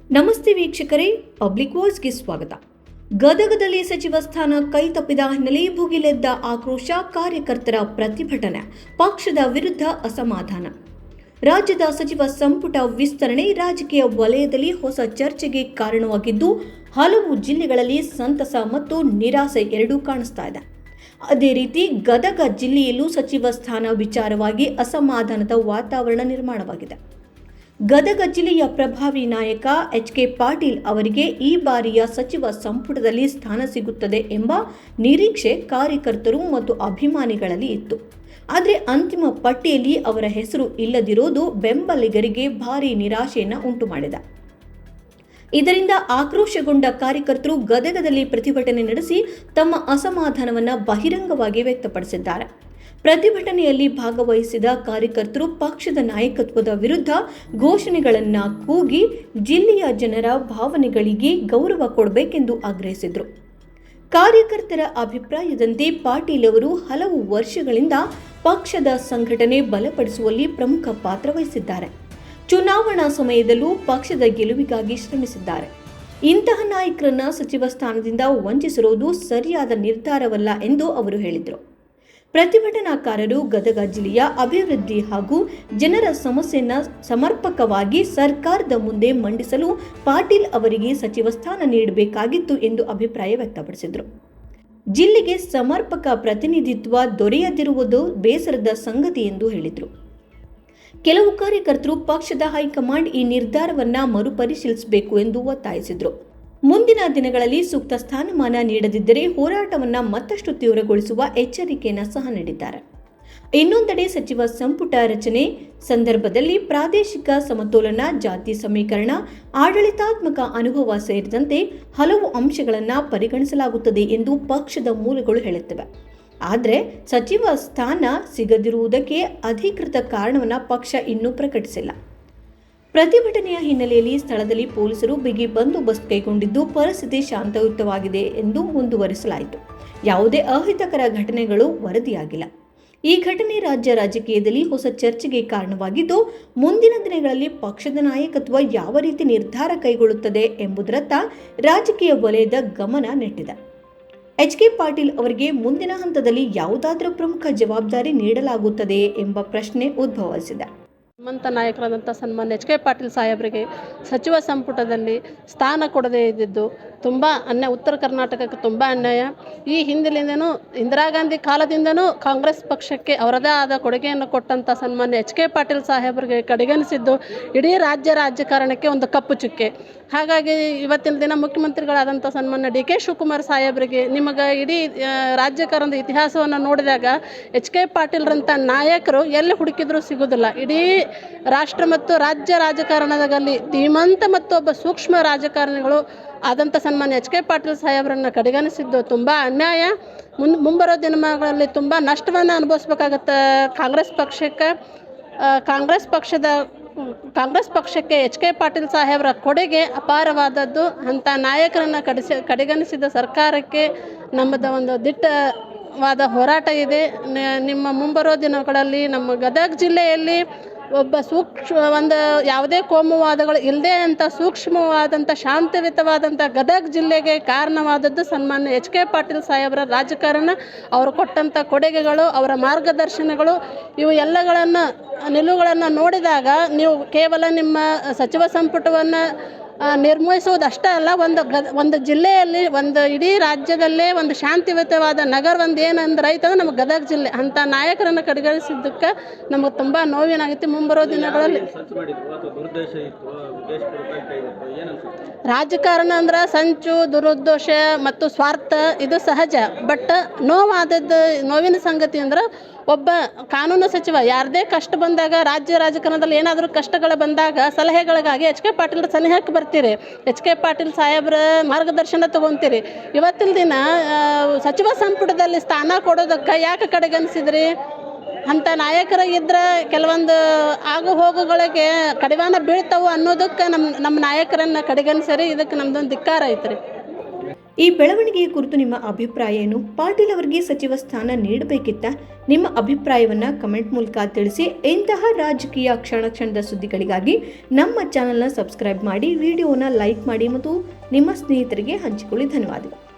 ನಮಸ್ತೆ ವೀಕ್ಷಕರೇ, ಪಬ್ಲಿಕ್ ವಾಯ್ಸ್ಗೆ ಸ್ವಾಗತ. ಗದಗದಲ್ಲಿ ಸಚಿವ ಸ್ಥಾನ ಕೈ ತಪ್ಪಿದ ಹಿನ್ನೆಲೆ ಭುಗಿಲೆದ್ದ ಆಕ್ರೋಶ, ಕಾರ್ಯಕರ್ತರ ಪ್ರತಿಭಟನೆ, ಪಕ್ಷದ ವಿರುದ್ಧ ಅಸಮಾಧಾನ. ರಾಜ್ಯದ ಸಚಿವ ಸಂಪುಟ ವಿಸ್ತರಣೆ ರಾಜಕೀಯ ವಲಯದಲ್ಲಿ ಹೊಸ ಚರ್ಚೆಗೆ ಕಾರಣವಾಗಿದ್ದು, ಹಲವು ಜಿಲ್ಲೆಗಳಲ್ಲಿ ಸಂತಸ ಮತ್ತು ನಿರಾಸೆ ಎರಡೂ ಕಾಣಿಸ್ತಾ ಇದೆ. ಅದೇ ರೀತಿ ಗದಗ ಜಿಲ್ಲೆಯಲ್ಲೂ ಸಚಿವ ಸ್ಥಾನ ವಿಚಾರವಾಗಿ ಅಸಮಾಧಾನದ ವಾತಾವರಣ ನಿರ್ಮಾಣವಾಗಿದೆ. ಗದಗ ಜಿಲ್ಲೆಯ ಪ್ರಭಾವಿ ನಾಯಕ ಎಚ್.ಕೆ. ಪಾಟೀಲ್ ಅವರಿಗೆ ಈ ಬಾರಿಯ ಸಚಿವ ಸಂಪುಟದಲ್ಲಿ ಸ್ಥಾನ ಸಿಗುತ್ತದೆ ಎಂಬ ನಿರೀಕ್ಷೆ ಕಾರ್ಯಕರ್ತರು ಮತ್ತು ಅಭಿಮಾನಿಗಳಲ್ಲಿ ಇತ್ತು. ಆದರೆ ಅಂತಿಮ ಪಟ್ಟಿಯಲ್ಲಿ ಅವರ ಹೆಸರು ಇಲ್ಲದಿರೋದು ಬೆಂಬಲಿಗರಿಗೆ ಭಾರೀ ನಿರಾಶೆಯನ್ನು ಉಂಟುಮಾಡಿದೆ. ಇದರಿಂದ ಆಕ್ರೋಶಗೊಂಡ ಕಾರ್ಯಕರ್ತರು ಗದಗದಲ್ಲಿ ಪ್ರತಿಭಟನೆ ನಡೆಸಿ ತಮ್ಮ ಅಸಮಾಧಾನವನ್ನು ಬಹಿರಂಗವಾಗಿ ವ್ಯಕ್ತಪಡಿಸಿದ್ದಾರೆ. ಪ್ರತಿಭಟನೆಯಲ್ಲಿ ಭಾಗವಹಿಸಿದ ಕಾರ್ಯಕರ್ತರು ಪಕ್ಷದ ನಾಯಕತ್ವದ ವಿರುದ್ಧ ಘೋಷಣೆಗಳನ್ನು ಕೂಗಿ ಜಿಲ್ಲೆಯ ಜನರ ಭಾವನೆಗಳಿಗೆ ಗೌರವ ಕೊಡಬೇಕೆಂದು ಆಗ್ರಹಿಸಿದರು. ಕಾರ್ಯಕರ್ತರ ಅಭಿಪ್ರಾಯದಂತೆ ಪಾಟೀಲ್ ಅವರು ಹಲವು ವರ್ಷಗಳಿಂದ ಪಕ್ಷದ ಸಂಘಟನೆ ಬಲಪಡಿಸುವಲ್ಲಿ ಪ್ರಮುಖ ಪಾತ್ರ ವಹಿಸಿದ್ದಾರೆ. ಚುನಾವಣಾ ಸಮಯದಲ್ಲೂ ಪಕ್ಷದ ಗೆಲುವಿಗಾಗಿ ಶ್ರಮಿಸಿದ್ದಾರೆ. ಇಂತಹ ನಾಯಕರನ್ನ ಸಚಿವ ಸ್ಥಾನದಿಂದ ವಂಚಿಸಿರುವುದು ಸರಿಯಾದ ನಿರ್ಧಾರವಲ್ಲ ಎಂದು ಅವರು ಹೇಳಿದರು. ಪ್ರತಿಭಟನಾಕಾರರು ಗದಗ ಜಿಲ್ಲೆಯ ಅಭಿವೃದ್ಧಿ ಹಾಗೂ ಜನರ ಸಮಸ್ಯೆಯನ್ನು ಸಮರ್ಪಕವಾಗಿ ಸರ್ಕಾರದ ಮುಂದೆ ಮಂಡಿಸಲು ಪಾಟೀಲ್ ಅವರಿಗೆ ಸಚಿವ ಸ್ಥಾನ ನೀಡಬೇಕಾಗಿತ್ತು ಎಂದು ಅಭಿಪ್ರಾಯ ವ್ಯಕ್ತಪಡಿಸಿದರು. ಜಿಲ್ಲೆಗೆ ಸಮರ್ಪಕ ಪ್ರತಿನಿಧಿತ್ವ ದೊರೆಯದಿರುವುದು ಬೇಸರದ ಸಂಗತಿ ಎಂದು ಹೇಳಿದರು. ಕೆಲವು ಕಾರ್ಯಕರ್ತರು ಪಕ್ಷದ ಹೈಕಮಾಂಡ್ ಈ ನಿರ್ಧಾರವನ್ನು ಮರುಪರಿಶೀಲಿಸಬೇಕು ಎಂದು ಒತ್ತಾಯಿಸಿದರು. ಮುಂದಿನ ದಿನಗಳಲ್ಲಿ ಸೂಕ್ತ ಸ್ಥಾನಮಾನ ನೀಡದಿದ್ದರೆ ಹೋರಾಟವನ್ನು ಮತ್ತಷ್ಟು ತೀವ್ರಗೊಳಿಸುವ ಎಚ್ಚರಿಕೆಯನ್ನು ಸಹ ನೀಡಿದ್ದಾರೆ. ಇನ್ನೊಂದೆಡೆ ಸಚಿವ ಸಂಪುಟ ರಚನೆ ಸಂದರ್ಭದಲ್ಲಿ ಪ್ರಾದೇಶಿಕ ಸಮತೋಲನ, ಜಾತಿ ಸಮೀಕರಣ, ಆಡಳಿತಾತ್ಮಕ ಅನುಭವ ಸೇರಿದಂತೆ ಹಲವು ಅಂಶಗಳನ್ನು ಪರಿಗಣಿಸಲಾಗುತ್ತದೆ ಎಂದು ಪಕ್ಷದ ಮೂಲಗಳು ಹೇಳುತ್ತವೆ. ಆದರೆ ಸಚಿವ ಸ್ಥಾನ ಸಿಗದಿರುವುದಕ್ಕೆ ಅಧಿಕೃತ ಕಾರಣವನ್ನು ಪಕ್ಷ ಇನ್ನೂ ಪ್ರಕಟಿಸಿಲ್ಲ. ಪ್ರತಿಭಟನೆಯ ಹಿನ್ನೆಲೆಯಲ್ಲಿ ಸ್ಥಳದಲ್ಲಿ ಪೊಲೀಸರು ಬಿಗಿ ಬಂದೋಬಸ್ತ್ ಕೈಗೊಂಡಿದ್ದು ಪರಿಸ್ಥಿತಿ ಶಾಂತಯುತವಾಗಿದೆ ಎಂದು ಮುಂದುವರಿಸಲಾಯಿತು. ಯಾವುದೇ ಅಹಿತಕರ ಘಟನೆಗಳು ವರದಿಯಾಗಿಲ್ಲ. ಈ ಘಟನೆ ರಾಜ್ಯ ರಾಜಕೀಯದಲ್ಲಿ ಹೊಸ ಚರ್ಚೆಗೆ ಕಾರಣವಾಗಿದ್ದು, ಮುಂದಿನ ದಿನಗಳಲ್ಲಿ ಪಕ್ಷದ ನಾಯಕತ್ವ ಯಾವ ರೀತಿ ನಿರ್ಧಾರ ಕೈಗೊಳ್ಳುತ್ತದೆ ಎಂಬುದರತ್ತ ರಾಜಕೀಯ ವಲಯದ ಗಮನ ನೆಟ್ಟಿದೆ. ಎಚ್.ಕೆ. ಪಾಟೀಲ್ ಅವರಿಗೆ ಮುಂದಿನ ಹಂತದಲ್ಲಿ ಯಾವುದಾದರೂ ಪ್ರಮುಖ ಜವಾಬ್ದಾರಿ ನೀಡಲಾಗುತ್ತದೆ ಎಂಬ ಪ್ರಶ್ನೆ ಉದ್ಭವಿಸಿದೆ. ಶ್ರೀಮಂತ ನಾಯಕರಾದಂಥ ಸನ್ಮಾನ್ಯ ಎಚ್.ಕೆ. ಪಾಟೀಲ್ ಸಾಹೇಬರಿಗೆ ಸಚಿವ ಸಂಪುಟದಲ್ಲಿ ಸ್ಥಾನ ಕೊಡದೇ ಇದ್ದಿದ್ದು ತುಂಬ ಅನ್ಯಾಯ, ಉತ್ತರ ಕರ್ನಾಟಕಕ್ಕೆ ತುಂಬ ಅನ್ಯಾಯ. ಈ ಹಿಂದಿನಿಂದನೂ ಇಂದಿರಾ ಗಾಂಧಿ ಕಾಲದಿಂದನೂ ಕಾಂಗ್ರೆಸ್ ಪಕ್ಷಕ್ಕೆ ಅವರದೇ ಆದ ಕೊಡುಗೆಯನ್ನು ಕೊಟ್ಟಂಥ ಸನ್ಮಾನ್ಯ ಎಚ್.ಕೆ. ಪಾಟೀಲ್ ಸಾಹೇಬರಿಗೆ ಕಡೆಗಣಿಸಿದ್ದು ಇಡೀ ರಾಜಕಾರಣಕ್ಕೆ ಒಂದು ಕಪ್ಪು ಚುಕ್ಕೆ. ಹಾಗಾಗಿ ಇವತ್ತಿನ ದಿನ ಮುಖ್ಯಮಂತ್ರಿಗಳಾದಂಥ ಸನ್ಮಾನ್ಯ ಡಿ.ಕೆ. ಶಿವಕುಮಾರ್ ಸಾಹೇಬರಿಗೆ ನಿಮಗೆ ಇಡೀ ರಾಜಕಾರಣದ ಇತಿಹಾಸವನ್ನು ನೋಡಿದಾಗ ಎಚ್.ಕೆ. ಪಾಟೀಲ್ರಂಥ ನಾಯಕರು ಎಲ್ಲಿ ಹುಡುಕಿದ್ರೂ ಸಿಗೋದಿಲ್ಲ. ಇಡೀ ರಾಷ್ಟ್ರ ಮತ್ತು ರಾಜ್ಯ ರಾಜಕಾರಣದಲ್ಲಿ ಧೀಮಂತ ಮತ್ತು ಒಬ್ಬ ಸೂಕ್ಷ್ಮ ರಾಜಕಾರಣಿಗಳು ಆದಂಥ ಸನ್ಮಾನ್ಯ ಎಚ್.ಕೆ. ಪಾಟೀಲ್ ಸಾಹೇಬರನ್ನು ಕಡೆಗಣಿಸಿದ್ದು ತುಂಬ ಅನ್ಯಾಯ. ಮುಂಬರೋ ದಿನಗಳಲ್ಲಿ ತುಂಬ ನಷ್ಟವನ್ನು ಅನುಭವಿಸ್ಬೇಕಾಗತ್ತೆ ಕಾಂಗ್ರೆಸ್ ಪಕ್ಷಕ್ಕೆ. ಕಾಂಗ್ರೆಸ್ ಪಕ್ಷಕ್ಕೆ ಎಚ್.ಕೆ. ಪಾಟೀಲ್ ಸಾಹೇಬರ ಕೊಡುಗೆ ಅಪಾರವಾದದ್ದು. ಅಂಥ ನಾಯಕರನ್ನು ಕಡೆಗಣಿಸಿದ ಸರ್ಕಾರಕ್ಕೆ ನಮ್ಮದು ಒಂದು ದಿಟ್ಟವಾದ ಹೋರಾಟ ಇದೆ. ನಿಮ್ಮ ಮುಂಬರೋ ದಿನಗಳಲ್ಲಿ ನಮ್ಮ ಗದಗ ಜಿಲ್ಲೆಯಲ್ಲಿ ಒಬ್ಬ ಯಾವುದೇ ಕೋಮುವಾದಗಳು ಇಲ್ಲದೆ ಅಂತ ಸೂಕ್ಷ್ಮವಾದಂಥ ಶಾಂತಿಯುತವಾದಂಥ ಗದಗ ಜಿಲ್ಲೆಗೆ ಕಾರಣವಾದದ್ದು ಸನ್ಮಾನ್ಯ ಎಚ್.ಕೆ. ಪಾಟೀಲ್ ಸಾಹೇಬರ ರಾಜಕಾರಣ. ಅವರು ಕೊಟ್ಟಂಥ ಕೊಡುಗೆಗಳು, ಅವರ ಮಾರ್ಗದರ್ಶನಗಳು, ಇವು ಎಲ್ಲಗಳನ್ನು ನಿಲುವುಗಳನ್ನು ನೋಡಿದಾಗ ನೀವು ಕೇವಲ ನಿಮ್ಮ ಸಚಿವ ಸಂಪುಟವನ್ನು ನಿರ್ವಹಿಸುವುದಷ್ಟೇ ಅಲ್ಲ, ಒಂದು ಜಿಲ್ಲೆಯಲ್ಲಿ, ಒಂದು ಇಡೀ ರಾಜ್ಯದಲ್ಲೇ ಒಂದು ಶಾಂತಿಯುತವಾದ ನಗರ ಒಂದು ಏನಂದ್ರೆ ರೈತಂದ್ರೆ ನಮ್ಮ ಗದಗ ಜಿಲ್ಲೆ. ಅಂಥ ನಾಯಕರನ್ನು ಕಡೆಗಣಿಸಿದ್ದಕ್ಕೆ ನಮಗೆ ತುಂಬ ನೋವಿನಾಗೈತಿ. ಮುಂಬರೋ ದಿನಗಳಲ್ಲಿ ರಾಜಕಾರಣ ಅಂದ್ರೆ ಸಂಚು, ದುರುದ್ದೇಶ ಮತ್ತು ಸ್ವಾರ್ಥ ಇದು ಸಹಜ. ಬಟ್ ನೋವಿನ ಸಂಗತಿ ಅಂದ್ರೆ ಒಬ್ಬ ಕಾನೂನು ಸಚಿವ ಯಾರದೇ ಕಷ್ಟ ಬಂದಾಗ, ರಾಜಕಾರಣದಲ್ಲಿ ಏನಾದರೂ ಕಷ್ಟಗಳು ಬಂದಾಗ ಸಲಹೆಗಳಿಗಾಗಿ ಎಚ್.ಕೆ. ಪಾಟೀಲ್ ಸಲಹೆಗೆ ಬರ್ತೀರಿ, ಎಚ್.ಕೆ. ಪಾಟೀಲ್ ಸಾಹೇಬ್ರ ಮಾರ್ಗದರ್ಶನ ತೊಗೊತೀರಿ. ಇವತ್ತಿನ ದಿನ ಸಚಿವ ಸಂಪುಟದಲ್ಲಿ ಸ್ಥಾನ ಕೊಡೋದಕ್ಕೆ ಯಾಕೆ ಕಡೆಗಣಿಸಿದ್ರಿ? ಅಂಥ ನಾಯಕರು ಇದ್ರೆ ಕೆಲವೊಂದು ಆಗು ಹೋಗುಗಳಿಗೆ ಕಡಿವಾಣ ಬೀಳ್ತಾವೆ ಅನ್ನೋದಕ್ಕೆ ನಮ್ಮ ನಾಯಕರನ್ನು ಕಡೆಗಣಿಸ್ಯಾರಿ. ಇದಕ್ಕೆ ನಮ್ದೊಂದು ಧಿಕ್ಕಾರ ಐತ್ರಿ. ಈ ಬೆಳವಣಿಗೆಯ ಕುರಿತು ನಿಮ್ಮ ಅಭಿಪ್ರಾಯ ಏನು? ಪಾಟೀಲ್ ಅವರಿಗೆ ಸಚಿವ ಸ್ಥಾನ ನೀಡಬೇಕಿತ್ತ? ನಿಮ್ಮ ಅಭಿಪ್ರಾಯವನ್ನು ಕಮೆಂಟ್ ಮೂಲಕ ತಿಳಿಸಿ. ಇಂತಹ ರಾಜಕೀಯ ಕ್ಷಣದ ಸುದ್ದಿಗಳಿಗಾಗಿ ನಮ್ಮ ಚಾನೆಲ್ನ ಸಬ್ಸ್ಕ್ರೈಬ್ ಮಾಡಿ, ವಿಡಿಯೋನ ಲೈಕ್ ಮಾಡಿ ಮತ್ತು ನಿಮ್ಮ ಸ್ನೇಹಿತರಿಗೆ ಹಂಚಿಕೊಳ್ಳಿ. ಧನ್ಯವಾದಗಳು.